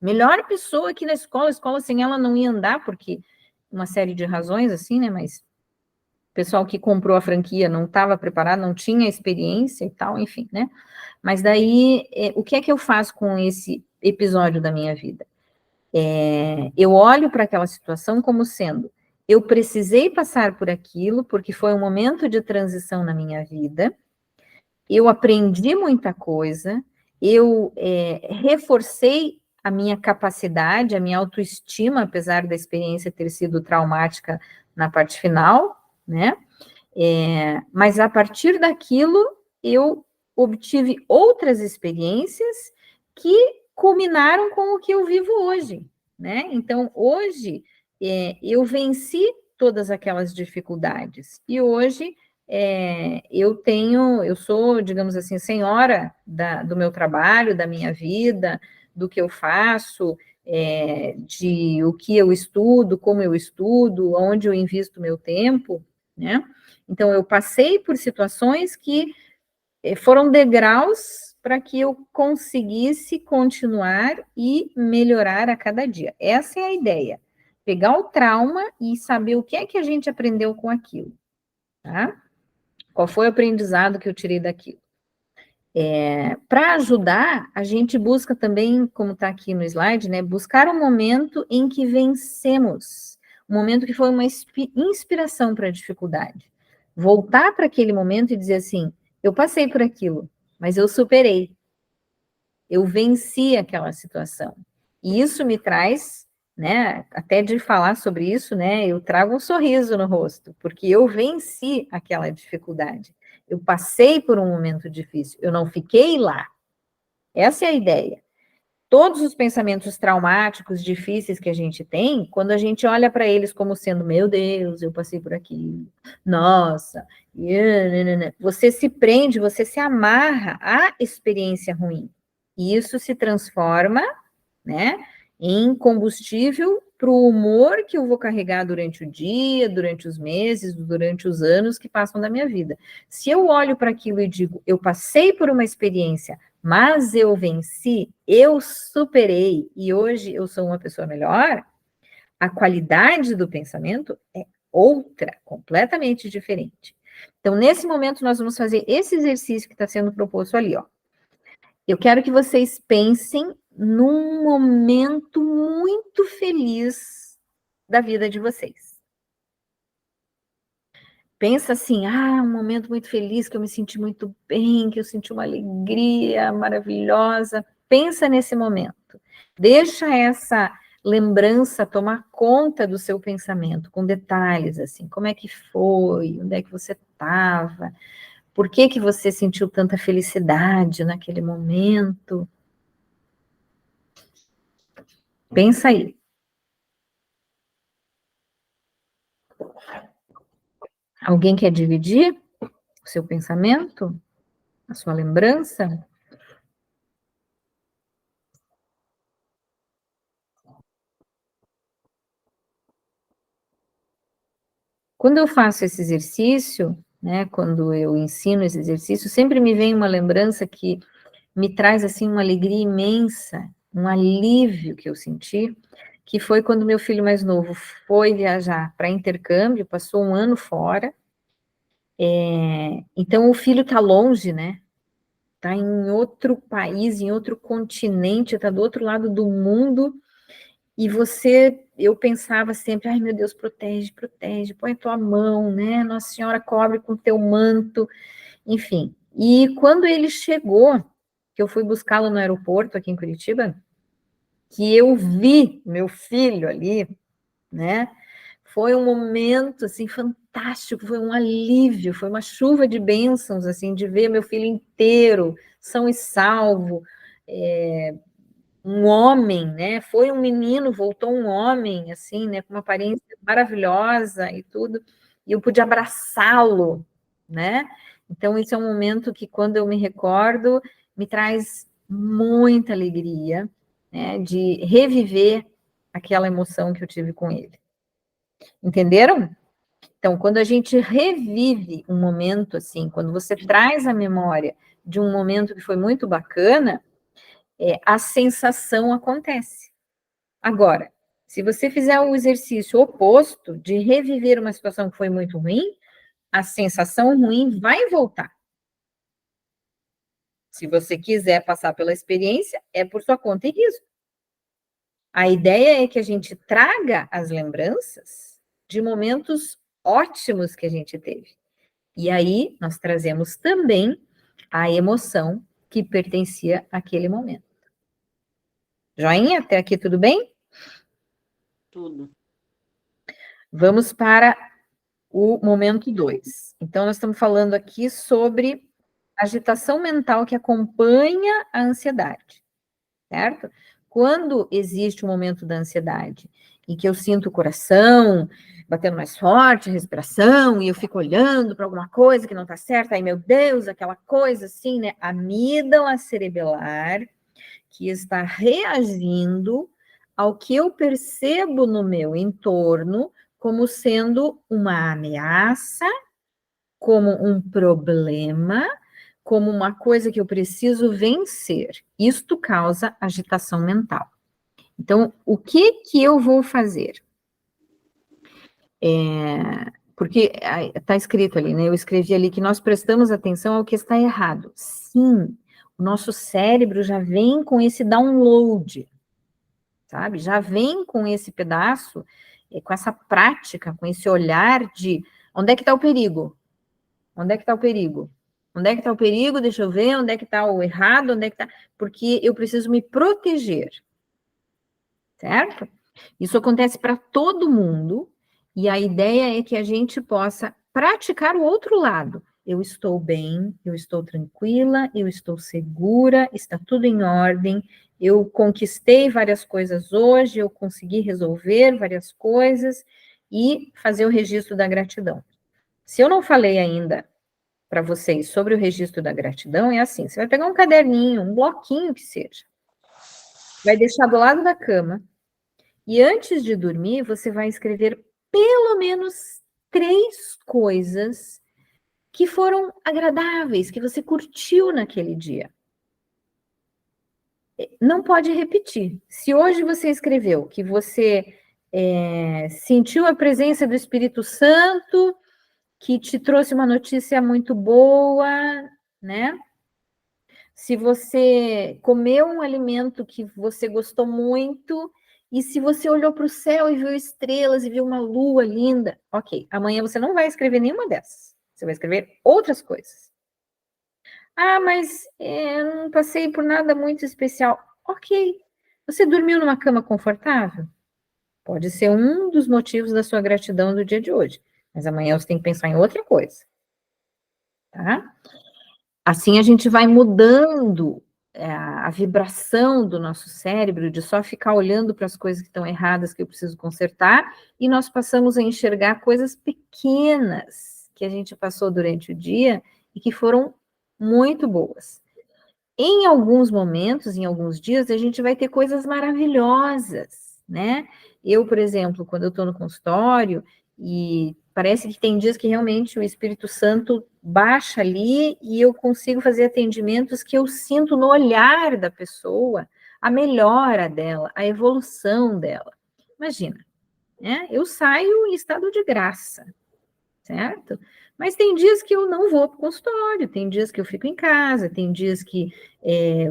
Melhor pessoa aqui na escola, a escola sem ela não ia andar, porque uma série de razões, assim, né, mas o pessoal que comprou a franquia não estava preparado, não tinha experiência e tal, enfim, né? Mas daí, o que é que eu faço com esse episódio da minha vida? Eu olho para aquela situação como sendo, eu precisei passar por aquilo, porque foi um momento de transição na minha vida, eu aprendi muita coisa, eu reforcei a minha capacidade, a minha autoestima, apesar da experiência ter sido traumática na parte final, né? Mas a partir daquilo, eu obtive outras experiências que culminaram com o que eu vivo hoje, né? Então, hoje, eu venci todas aquelas dificuldades, e hoje eu sou, digamos assim, senhora do meu trabalho, da minha vida, do que eu faço, de o que eu estudo, como eu estudo, onde eu invisto meu tempo, né? Então, eu passei por situações que foram degraus para que eu conseguisse continuar e melhorar a cada dia. Essa é a ideia. Pegar o trauma e saber o que é que a gente aprendeu com aquilo, tá? Qual foi o aprendizado que eu tirei daquilo? Para ajudar, a gente busca também, como está aqui no slide, né, buscar um momento em que vencemos, um momento que foi uma inspiração para a dificuldade. Voltar para aquele momento e dizer assim, eu passei por aquilo, mas eu superei, eu venci aquela situação. E isso me traz, né, até de falar sobre isso, né, eu trago um sorriso no rosto, porque eu venci aquela dificuldade. Eu passei por um momento difícil, eu não fiquei lá. Essa é a ideia. todos os pensamentos traumáticos, difíceis que a gente tem, quando a gente olha para eles como sendo, meu Deus, eu passei por aquilo, nossa, você se prende, você se amarra à experiência ruim. E isso se transforma, né, em combustível para o humor que eu vou carregar durante o dia, durante os meses, durante os anos que passam da minha vida. Se eu olho para aquilo e digo, eu passei por uma experiência, mas eu venci, eu superei e hoje eu sou uma pessoa melhor, a qualidade do pensamento é outra, completamente diferente. Então, nesse momento, nós vamos fazer esse exercício que está sendo proposto ali, ó. Eu quero que vocês pensem num momento muito feliz da vida de vocês. Pensa assim, um momento muito feliz, que eu me senti muito bem, que eu senti uma alegria maravilhosa. Pensa nesse momento. Deixa essa lembrança tomar conta do seu pensamento, com detalhes, assim, como é que foi, onde é que você estava, por que você sentiu tanta felicidade naquele momento. Pensa aí. Alguém quer dividir o seu pensamento? A sua lembrança? Quando eu faço esse exercício, né, quando eu ensino esse exercício, sempre me vem uma lembrança que me traz, assim, uma alegria imensa, um alívio que eu senti, que foi quando meu filho mais novo foi viajar para intercâmbio, passou um ano fora. Então o filho está longe, né? Está em outro país, em outro continente, está do outro lado do mundo, e eu pensava sempre, ai meu Deus, protege, protege, põe a tua mão, né? Nossa Senhora, cobre com teu manto, enfim. E quando ele chegou, que eu fui buscá-lo no aeroporto aqui em Curitiba, que eu vi meu filho ali, né? Foi um momento, assim, fantástico, foi um alívio, foi uma chuva de bênçãos, assim, de ver meu filho inteiro, são e salvo, um homem, né? Foi um menino, voltou um homem, assim, né? Com uma aparência maravilhosa e tudo, e eu pude abraçá-lo, né? Então, isso é um momento que, quando eu me recordo, me traz muita alegria, né? De reviver aquela emoção que eu tive com ele. Entenderam? Então, quando a gente revive um momento assim, quando você traz a memória de um momento que foi muito bacana, a sensação acontece. Agora, se você fizer o exercício oposto de reviver uma situação que foi muito ruim, a sensação ruim vai voltar. Se você quiser passar pela experiência, é por sua conta e risco. A ideia é que a gente traga as lembranças de momentos ótimos que a gente teve. E aí, nós trazemos também a emoção que pertencia àquele momento. Joinha? Até aqui tudo bem? Tudo. Vamos para o momento 2. Então, nós estamos falando aqui sobre agitação mental que acompanha a ansiedade, certo? Quando existe um momento da ansiedade em que eu sinto o coração batendo mais forte, a respiração, e eu fico olhando para alguma coisa que não está certa, aí, meu Deus, aquela coisa assim, né? A amígdala cerebelar que está reagindo ao que eu percebo no meu entorno como sendo uma ameaça, como um problema, como uma coisa que eu preciso vencer. Isto causa agitação mental. Então, o que eu vou fazer? Porque está escrito ali, né? Eu escrevi ali que nós prestamos atenção ao que está errado. Sim, o nosso cérebro já vem com esse download, sabe? Já vem com esse pedaço, com essa prática, com esse olhar de onde é que está o perigo? Onde é que está o perigo? Onde é que está o perigo? Deixa eu ver, onde é que está o errado, onde é que está... Porque eu preciso me proteger, certo? Isso acontece para todo mundo, e a ideia é que a gente possa praticar o outro lado. Eu estou bem, eu estou tranquila, eu estou segura, está tudo em ordem, eu conquistei várias coisas hoje, eu consegui resolver várias coisas e fazer o registro da gratidão. Se eu não falei ainda para vocês sobre o registro da gratidão, é assim, você vai pegar um caderninho, um bloquinho que seja, vai deixar do lado da cama, e antes de dormir, você vai escrever pelo menos 3 coisas que foram agradáveis, que você curtiu naquele dia. Não pode repetir. Se hoje você escreveu que você sentiu a presença do Espírito Santo, que te trouxe uma notícia muito boa, né? Se você comeu um alimento que você gostou muito, e se você olhou para o céu e viu estrelas e viu uma lua linda, ok, amanhã você não vai escrever nenhuma dessas. Você vai escrever outras coisas. Ah, mas não passei por nada muito especial. Ok. Você dormiu numa cama confortável? Pode ser um dos motivos da sua gratidão do dia de hoje. Mas amanhã você tem que pensar em outra coisa. Tá? Assim a gente vai mudando a vibração do nosso cérebro, de só ficar olhando para as coisas que estão erradas, que eu preciso consertar, e nós passamos a enxergar coisas pequenas que a gente passou durante o dia e que foram muito boas. Em alguns momentos, em alguns dias, a gente vai ter coisas maravilhosas, né? Eu, por exemplo, quando eu estou no consultório, e parece que tem dias que realmente o Espírito Santo baixa ali e eu consigo fazer atendimentos que eu sinto no olhar da pessoa a melhora dela, a evolução dela. Imagina, né? Eu saio em estado de graça, certo? Mas tem dias que eu não vou para o consultório, tem dias que eu fico em casa, tem dias que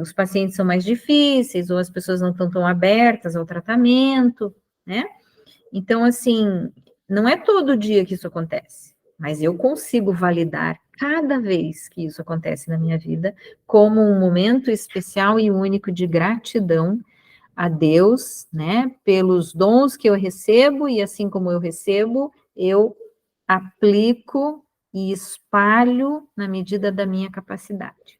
os pacientes são mais difíceis, ou as pessoas não estão tão abertas ao tratamento, né? Então, assim, não é todo dia que isso acontece, mas eu consigo validar cada vez que isso acontece na minha vida como um momento especial e único de gratidão a Deus, né, pelos dons que eu recebo, e assim como eu recebo, eu aplico e espalho na medida da minha capacidade.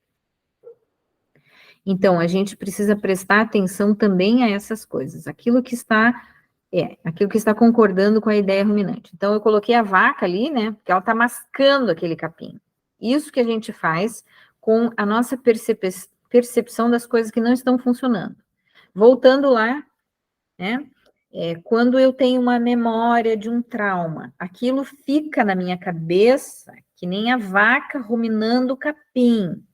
Então, a gente precisa prestar atenção também a essas coisas, aquilo que está concordando com a ideia ruminante. Então, eu coloquei a vaca ali, né, porque ela está mascando aquele capim. Isso que a gente faz com a nossa percepção das coisas que não estão funcionando. Voltando lá, né, quando eu tenho uma memória de um trauma, aquilo fica na minha cabeça, que nem a vaca ruminando o capim.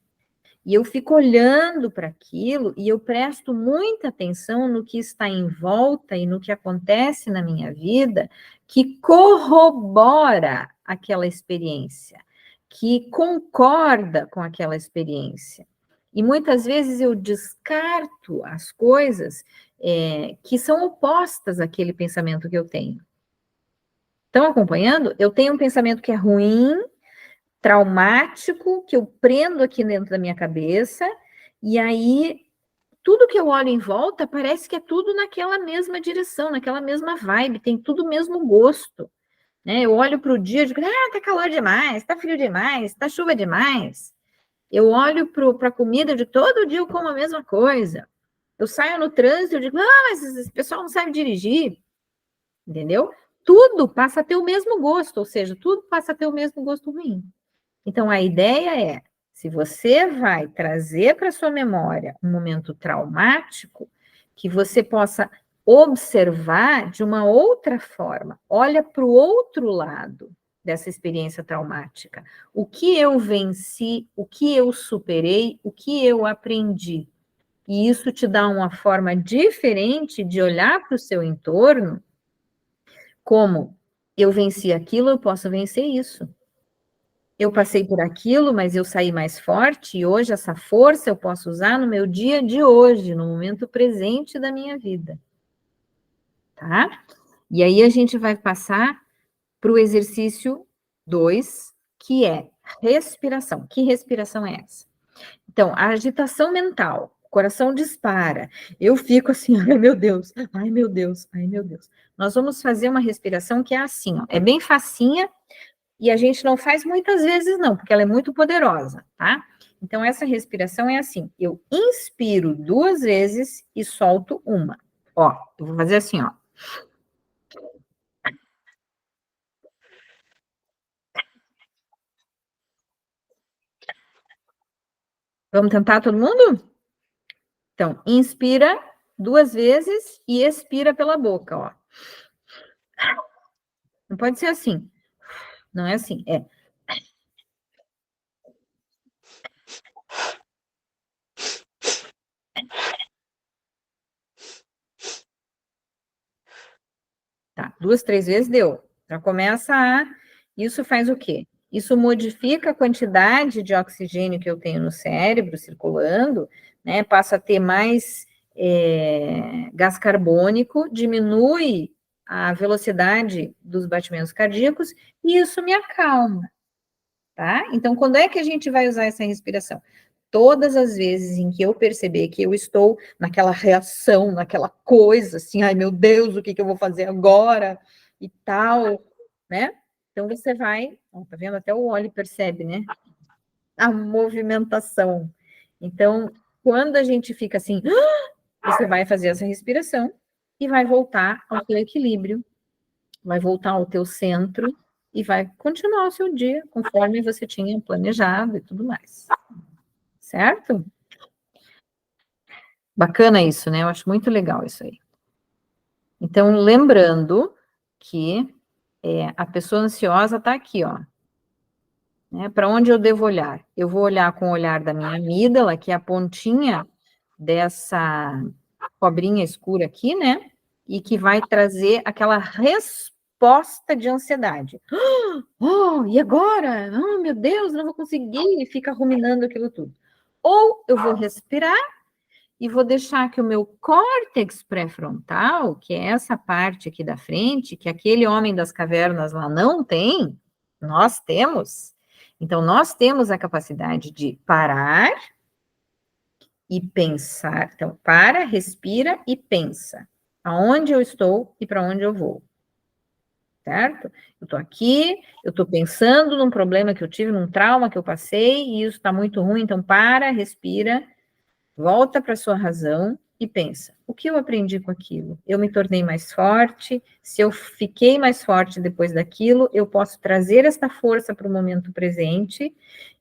E eu fico olhando para aquilo e eu presto muita atenção no que está em volta e no que acontece na minha vida que corrobora aquela experiência, que concorda com aquela experiência. E muitas vezes eu descarto as coisas que são opostas àquele pensamento que eu tenho. Estão acompanhando? Eu tenho um pensamento que é ruim, traumático, que eu prendo aqui dentro da minha cabeça, e aí tudo que eu olho em volta parece que é tudo naquela mesma direção, naquela mesma vibe, tem tudo o mesmo gosto, né? Eu olho para o dia e digo, tá calor demais, tá frio demais, tá chuva demais. Eu olho para a comida e digo, todo dia eu como a mesma coisa. Eu saio no trânsito e digo, mas esse pessoal não sabe dirigir, entendeu? Tudo passa a ter o mesmo gosto, ou seja, tudo passa a ter o mesmo gosto ruim. Então, a ideia é, se você vai trazer para sua memória um momento traumático, que você possa observar de uma outra forma, olha para o outro lado dessa experiência traumática. O que eu venci, o que eu superei, o que eu aprendi. E isso te dá uma forma diferente de olhar para o seu entorno, como eu venci aquilo, eu posso vencer isso. Eu passei por aquilo, mas eu saí mais forte, e hoje essa força eu posso usar no meu dia de hoje, no momento presente da minha vida. Tá? E aí a gente vai passar para o exercício 2, que é respiração. Que respiração é essa? Então, a agitação mental, o coração dispara, eu fico assim, ai meu Deus, ai meu Deus, ai meu Deus. Nós vamos fazer uma respiração que é assim, ó, é bem facinha, e a gente não faz muitas vezes não, porque ela é muito poderosa, tá? Então, essa respiração é assim, eu inspiro 2 vezes e solto uma. Ó, eu vou fazer assim, ó. Vamos tentar todo mundo? Então, inspira 2 vezes e expira pela boca, ó. Não pode ser assim. Não é assim, é. Tá, 2, 3 vezes deu. Já começa a... Isso faz o quê? Isso modifica a quantidade de oxigênio que eu tenho no cérebro circulando, né? Passa a ter mais gás carbônico, diminui a velocidade dos batimentos cardíacos e isso me acalma, tá? Então, quando é que a gente vai usar essa respiração? Todas as vezes em que eu perceber que eu estou naquela reação, naquela coisa, assim, ai meu Deus, o que eu vou fazer agora? E tal, né? Então você vai, ó, tá vendo? Até o Oli percebe, né? A movimentação. Então, quando a gente fica assim, você vai fazer essa respiração e vai voltar ao teu equilíbrio, vai voltar ao teu centro e vai continuar o seu dia conforme você tinha planejado e tudo mais. Certo? Bacana isso, né? Eu acho muito legal isso aí. Então, lembrando que a pessoa ansiosa está aqui, ó. Né? Para onde eu devo olhar? Eu vou olhar com o olhar da minha amígdala, que é a pontinha dessa cobrinha escura aqui, né? E que vai trazer aquela resposta de ansiedade. Oh, e agora? Oh, meu Deus, não vou conseguir. E fica ruminando aquilo tudo. Ou eu vou respirar e vou deixar que o meu córtex pré-frontal, que é essa parte aqui da frente, que aquele homem das cavernas lá não tem, nós temos. Então, nós temos a capacidade de parar e pensar. Então, para, respira e pensa. Aonde eu estou e para onde eu vou. Certo? Eu estou aqui, eu estou pensando num problema que eu tive, num trauma que eu passei, e isso está muito ruim, então para, respira, volta para sua razão e pensa: o que eu aprendi com aquilo? Eu me tornei mais forte? Se eu fiquei mais forte depois daquilo, eu posso trazer esta força para o momento presente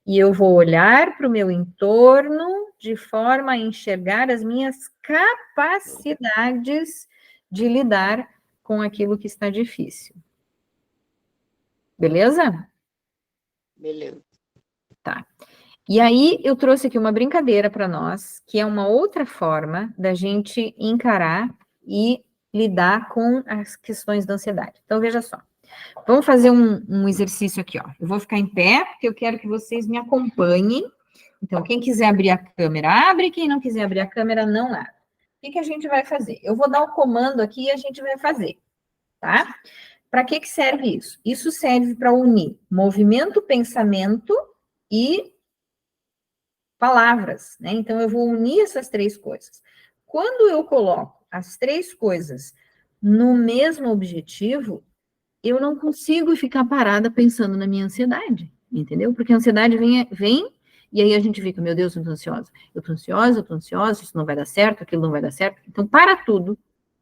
e eu vou olhar para o meu entorno de forma a enxergar as minhas capacidades de lidar com aquilo que está difícil. Beleza? Beleza. Tá. E aí eu trouxe aqui uma brincadeira para nós, que é uma outra forma da gente encarar e lidar com as questões da ansiedade. Então, veja só. Vamos fazer um exercício aqui, ó. Eu vou ficar em pé, porque eu quero que vocês me acompanhem. Então, quem quiser abrir a câmera, abre. Quem não quiser abrir a câmera, não abre. O que a gente vai fazer? Eu vou dar o comando aqui e a gente vai fazer, tá? Para que serve isso? Isso serve para unir movimento, pensamento e palavras, né? Então, eu vou unir essas 3 coisas. Quando eu coloco as 3 coisas no mesmo objetivo, eu não consigo ficar parada pensando na minha ansiedade, entendeu? Porque a ansiedade vem e aí a gente fica, meu Deus, eu tô ansiosa, isso não vai dar certo, aquilo não vai dar certo. Então, para tudo,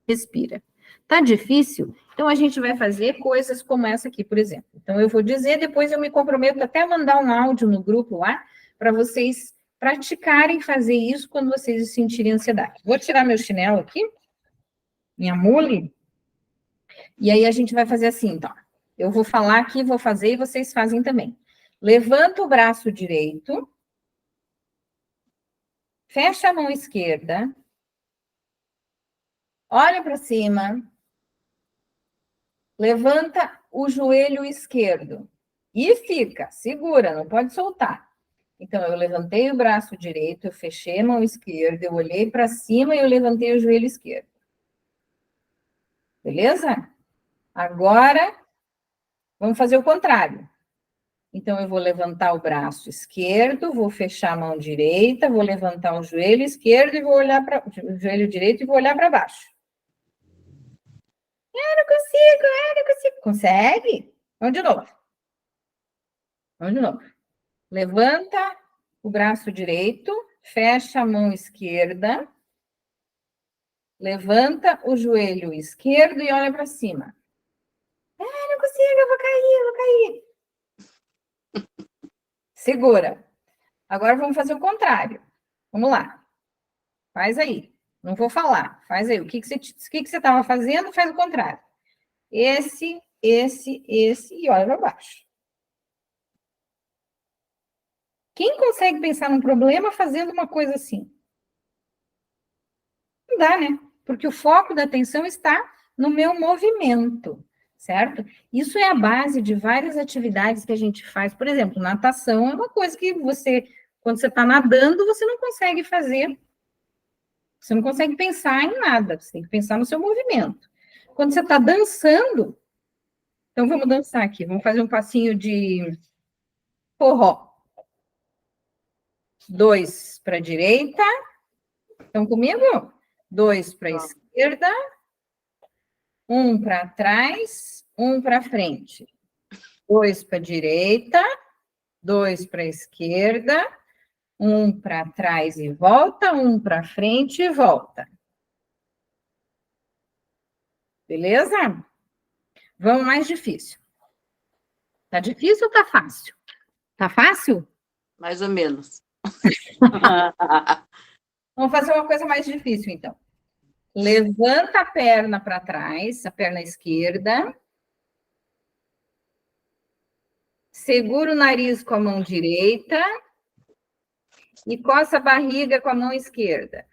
respira. Tá difícil? Então, a gente vai fazer coisas como essa aqui, por exemplo. Então, eu vou dizer, depois eu me comprometo até a mandar um áudio no grupo lá, para vocês praticarem fazer isso quando vocês sentirem ansiedade. Vou tirar meu chinelo aqui, minha mule, e aí a gente vai fazer assim, então. Eu vou falar aqui, vou fazer e vocês fazem também. Levanta o braço direito, fecha a mão esquerda, olha para cima, levanta o joelho esquerdo e fica, segura, não pode soltar. Então, eu levantei o braço direito, eu fechei a mão esquerda, eu olhei para cima e eu levantei o joelho esquerdo. Beleza? Agora, vamos fazer o contrário. Então, eu vou levantar o braço esquerdo, vou fechar a mão direita, vou levantar o joelho esquerdo e vou olhar para o joelho direito e vou olhar para baixo. Eu não consigo. Consegue? Vamos de novo. Levanta o braço direito, fecha a mão esquerda, levanta o joelho esquerdo e olha para cima. Não consigo, eu vou cair. Segura. Agora vamos fazer o contrário. Vamos lá. Faz aí. Não vou falar. Faz aí. O que você estava fazendo, faz o contrário. Esse, e olha para baixo. Quem consegue pensar num problema fazendo uma coisa assim? Não dá, né? Porque o foco da atenção está no meu movimento, certo? Isso é a base de várias atividades que a gente faz. Por exemplo, natação é uma coisa que você, quando você está nadando, você não consegue fazer. Você não consegue pensar em nada, você tem que pensar no seu movimento. Quando você está dançando, então vamos dançar aqui, vamos fazer um passinho de forró. 2 para a direita. Estão comigo? 2 para a esquerda. 1 para trás, 1 para frente. 2 para a direita, 2 para a esquerda, 1 para trás e volta, 1 para frente e volta. Beleza? Vamos mais difícil. Tá difícil ou tá fácil? Tá fácil? Mais ou menos. Vamos fazer uma coisa mais difícil, então. Levanta a perna para trás, a perna esquerda. Segura o nariz com a mão direita. E coça a barriga com a mão esquerda.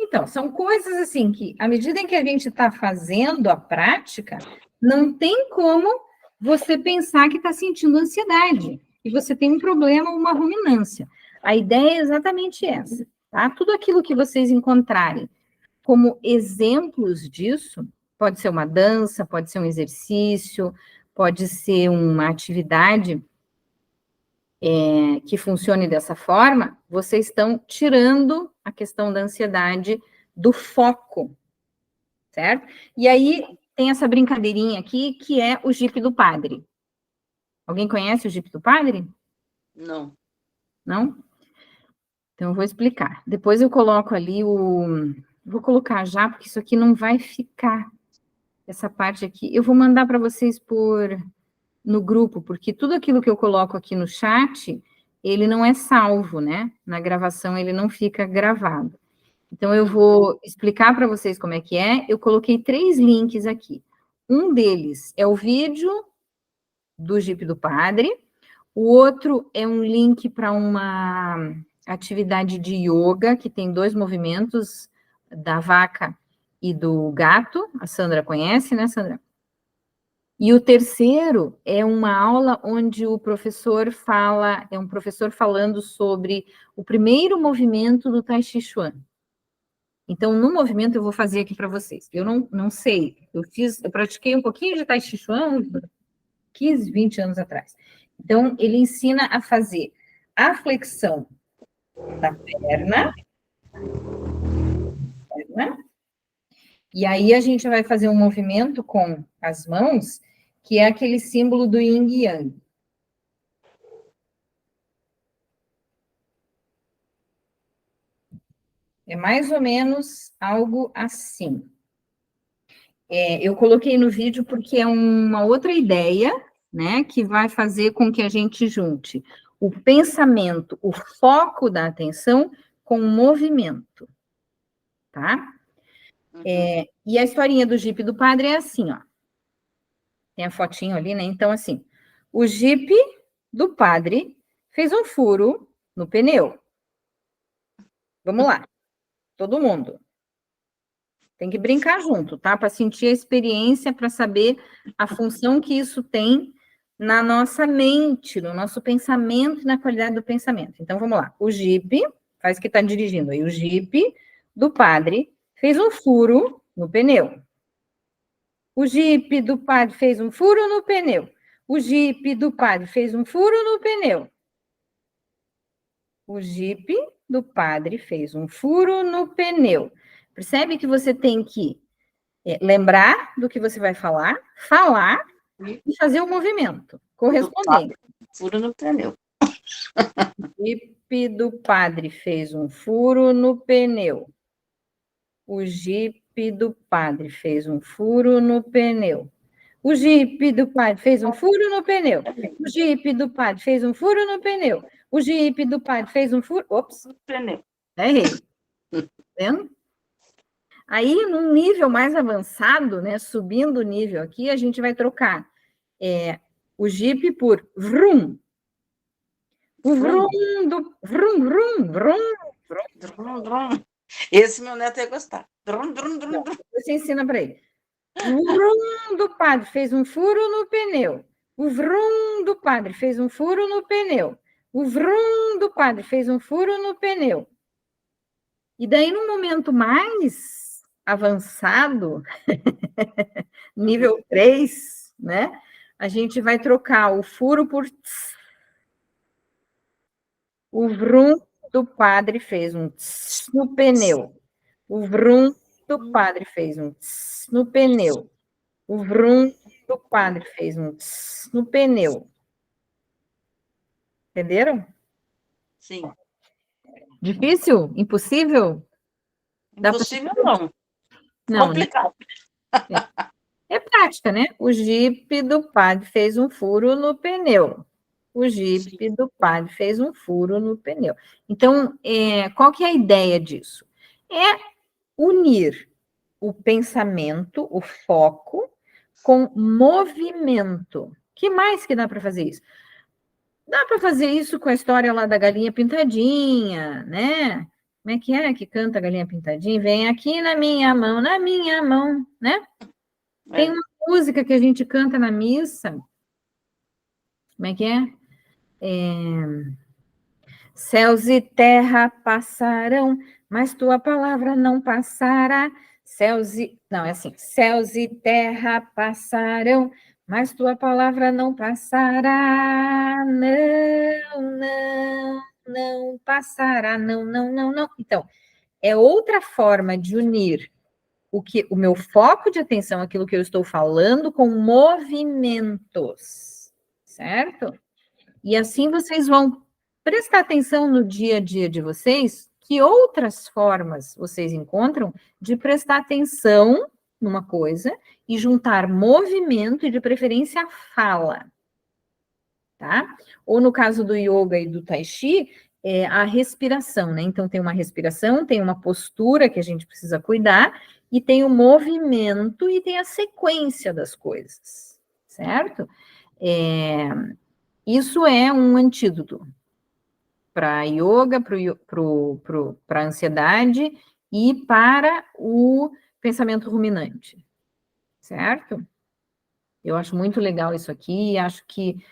Então, são coisas assim que, à medida em que a gente está fazendo a prática, não tem como você pensar que está sentindo ansiedade, que você tem um problema ou uma ruminância. A ideia é exatamente essa, tá? Tudo aquilo que vocês encontrarem como exemplos disso, pode ser uma dança, pode ser um exercício, pode ser uma atividade que funcione dessa forma, vocês estão tirando a questão da ansiedade do foco, certo? E aí tem essa brincadeirinha aqui, que é o Jeep do Padre. Alguém conhece o Jeep do Padre? Não. Não? Então eu vou explicar. Depois eu coloco ali vou colocar já, porque isso aqui não vai ficar, essa parte aqui. Eu vou mandar para vocês no grupo, porque tudo aquilo que eu coloco aqui no chat, ele não é salvo, né? Na gravação ele não fica gravado. Então eu vou explicar para vocês como é que é. Eu coloquei 3 links aqui. Um deles é o vídeo do Jeep do Padre. O outro é um link para uma atividade de yoga, que tem 2 movimentos, da vaca e do gato. A Sandra conhece, né, Sandra? E o terceiro é uma aula onde o professor é um professor falando sobre o primeiro movimento do Tai Chi Chuan. Então, no movimento, eu vou fazer aqui para vocês. Eu não sei, eu pratiquei um pouquinho de Tai Chi Chuan 15, 20 anos atrás. Então, ele ensina a fazer a flexão da perna, e aí a gente vai fazer um movimento com as mãos, que é aquele símbolo do Yin e Yang. É mais ou menos algo assim. Eu coloquei no vídeo porque é uma outra ideia, né, que vai fazer com que a gente junte o pensamento, o foco da atenção com o movimento, tá? Uhum. E a historinha do Jeep do Padre é assim, ó. Tem a fotinho ali, né? Então, assim, o Jeep do Padre fez um furo no pneu. Vamos lá, todo mundo. Tem que brincar junto, tá? Para sentir a experiência, para saber a função que isso tem na nossa mente, no nosso pensamento e na qualidade do pensamento. Então, vamos lá. O Jeep, faz que está dirigindo aí, o Jeep do Padre fez um furo no pneu. O Jeep do Padre fez um furo no pneu. O Jeep do Padre fez um furo no pneu. O Jeep do Padre fez um furo no pneu. Percebe que você tem que lembrar do que você vai falar e fazer o movimento correspondente. Furo no pneu. O jipe do padre fez um furo no pneu. O jipe do padre fez um furo no pneu. O jipe do padre fez um furo no pneu. O jipe do padre fez um furo no pneu. O jipe do padre fez um furo... Ops, No pneu. errei. Tá vendo? Aí, num nível mais avançado, né, subindo o nível aqui, a gente vai trocar o jipe por vrum. O vrum do... Vrum, vrum, vrum. Drum, drum. Esse meu neto ia gostar. Drum, drum, drum, drum. Você ensina para ele. O vrum do padre fez um furo no pneu. O vrum do padre fez um furo no pneu. O vrum do padre fez um furo no pneu. E daí, num momento mais avançado, nível 3, né? A gente vai trocar o furo por tss. O vrum do padre fez um tss no pneu. O vrum do padre fez um tss no pneu. O vrum do padre fez um tss no pneu. Entenderam? Sim. Difícil? Impossível? Impossível não. Não, Complicado. é prática, né? O jipe do padre fez um furo no pneu. O jipe do padre fez um furo no pneu. Então, qual que é a ideia disso? É unir o pensamento, o foco, com movimento. Que mais que dá para fazer isso? Dá para fazer isso com a história lá da galinha pintadinha, né? Como é que canta a galinha pintadinha? Vem aqui na minha mão, né? Tem uma música que a gente canta na missa. Como é que é? Céus e terra passarão, mas tua palavra não passará. Não, é assim. Céus e terra passarão, mas tua palavra não passará. Não passará. Não. Então, é outra forma de unir o meu foco de atenção, aquilo que eu estou falando, com movimentos, certo? E assim vocês vão prestar atenção no dia a dia de vocês, que outras formas vocês encontram de prestar atenção numa coisa e juntar movimento e, de preferência, fala, tá? Ou no caso do yoga e do tai chi, a respiração, né? Então, tem uma respiração, tem uma postura que a gente precisa cuidar, e tem o movimento e tem a sequência das coisas, certo? Isso é um antídoto para yoga, para a ansiedade e para o pensamento ruminante, certo? Eu acho muito legal isso aqui, acho que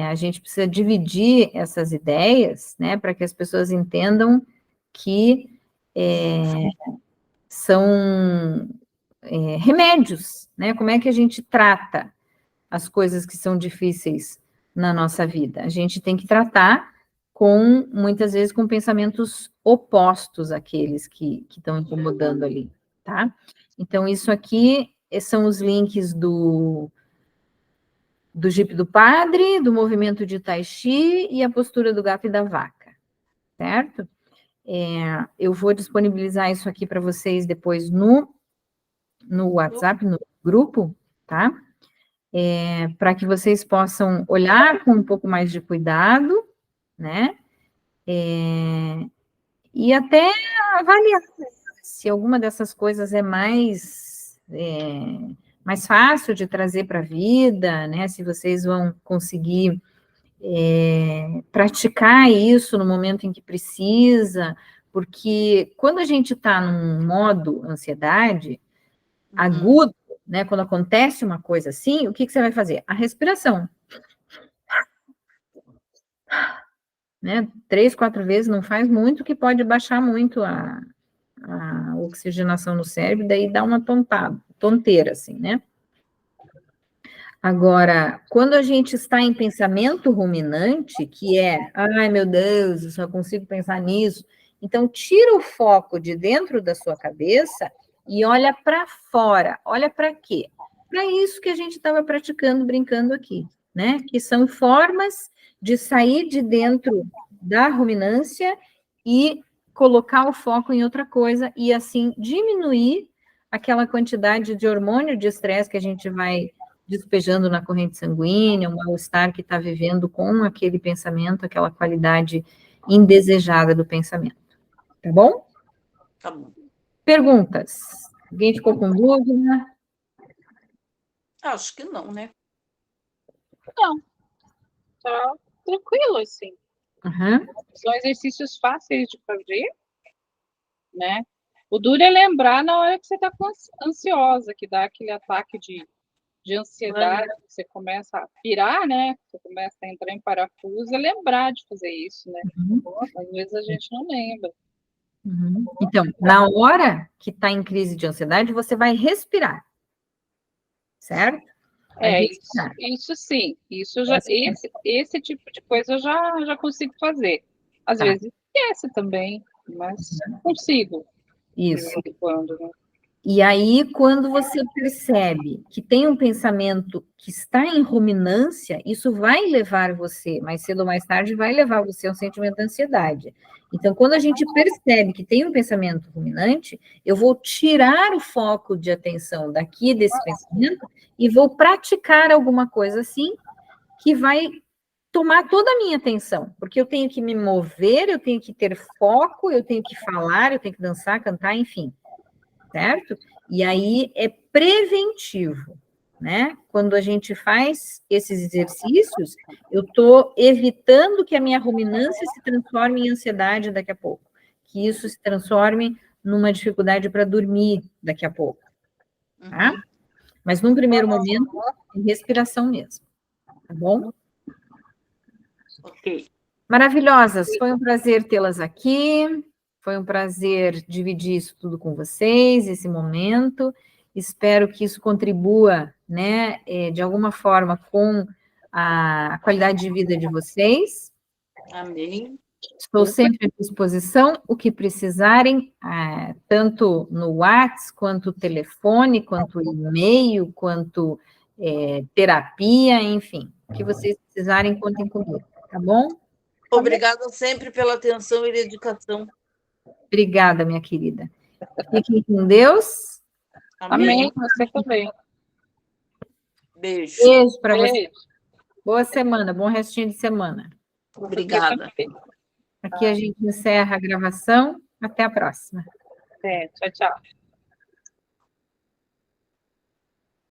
a gente precisa dividir essas ideias, né, para que as pessoas entendam que são remédios, né? Como é que a gente trata as coisas que são difíceis na nossa vida? A gente tem que tratar muitas vezes, com pensamentos opostos àqueles que estão incomodando ali, tá? Então, isso aqui são os links do jipe do padre, do movimento de tai chi e a postura do gato e da vaca, certo? Eu vou disponibilizar isso aqui para vocês depois no WhatsApp, no grupo, tá? Para que vocês possam olhar com um pouco mais de cuidado, né? E até avaliar se alguma dessas coisas é mais fácil de trazer para a vida, né? Se vocês vão conseguir praticar isso no momento em que precisa, porque quando a gente está num modo ansiedade agudo, né? Quando acontece uma coisa assim, o que você vai fazer? A respiração. Né? 3, 4 vezes não faz muito, que pode baixar muito a oxigenação no cérebro, daí dá uma tonteira, assim, né? Agora, quando a gente está em pensamento ruminante, que ai meu Deus, eu só consigo pensar nisso, então tira o foco de dentro da sua cabeça e olha para fora. Olha para quê? para isso que a gente estava praticando, brincando aqui, né? Que são formas de sair de dentro da ruminância e colocar o foco em outra coisa e assim diminuir aquela quantidade de hormônio de estresse que a gente vai despejando na corrente sanguínea, o mal-estar que está vivendo com aquele pensamento, aquela qualidade indesejada do pensamento. Tá bom? Tá bom. Perguntas? Alguém ficou com dúvida? Acho que não, né? Não, tá tranquilo, assim. Uhum. São exercícios fáceis de fazer, né? O duro é lembrar na hora que você está ansiosa, que dá aquele ataque de ansiedade, que você começa a pirar, né? Você começa a entrar em parafuso, é lembrar de fazer isso, né? Às vezes a gente não lembra. Uhum. Então, na hora que está em crise de ansiedade, você vai respirar, certo? Vai respirar. Isso sim, isso já, esse tipo de coisa eu já consigo fazer. Às vezes esquece também, mas consigo. Isso. Quando, né? E aí, quando você percebe que tem um pensamento que está em ruminância, isso vai levar você, mais cedo ou mais tarde, vai levar você a um sentimento de ansiedade. Então, quando a gente percebe que tem um pensamento ruminante, eu vou tirar o foco de atenção daqui desse pensamento e vou praticar alguma coisa assim que vai tomar toda a minha atenção, porque eu tenho que me mover, eu tenho que ter foco, eu tenho que falar, eu tenho que dançar, cantar, enfim. Certo? E aí é preventivo, né? Quando a gente faz esses exercícios, eu estou evitando que a minha ruminância se transforme em ansiedade daqui a pouco, que isso se transforme numa dificuldade para dormir daqui a pouco, tá? Mas num primeiro momento, é respiração mesmo, tá bom? Ok. Maravilhosas, foi um prazer tê-las aqui. Foi um prazer dividir isso tudo com vocês, esse momento. Espero que isso contribua, né, de alguma forma com a qualidade de vida de vocês. Amém. Estou sempre à disposição, o que precisarem, tanto no WhatsApp, quanto telefone, quanto e-mail, quanto terapia, enfim. O que vocês precisarem, contem comigo, tá bom? Obrigada sempre pela atenção e dedicação. Obrigada, minha querida. Fiquem com Deus. Amém. Você também. Beijo. Beijo para você. Boa semana, bom restinho de semana. Obrigada. Aqui a gente encerra a gravação. Até a próxima. Tchau, tchau.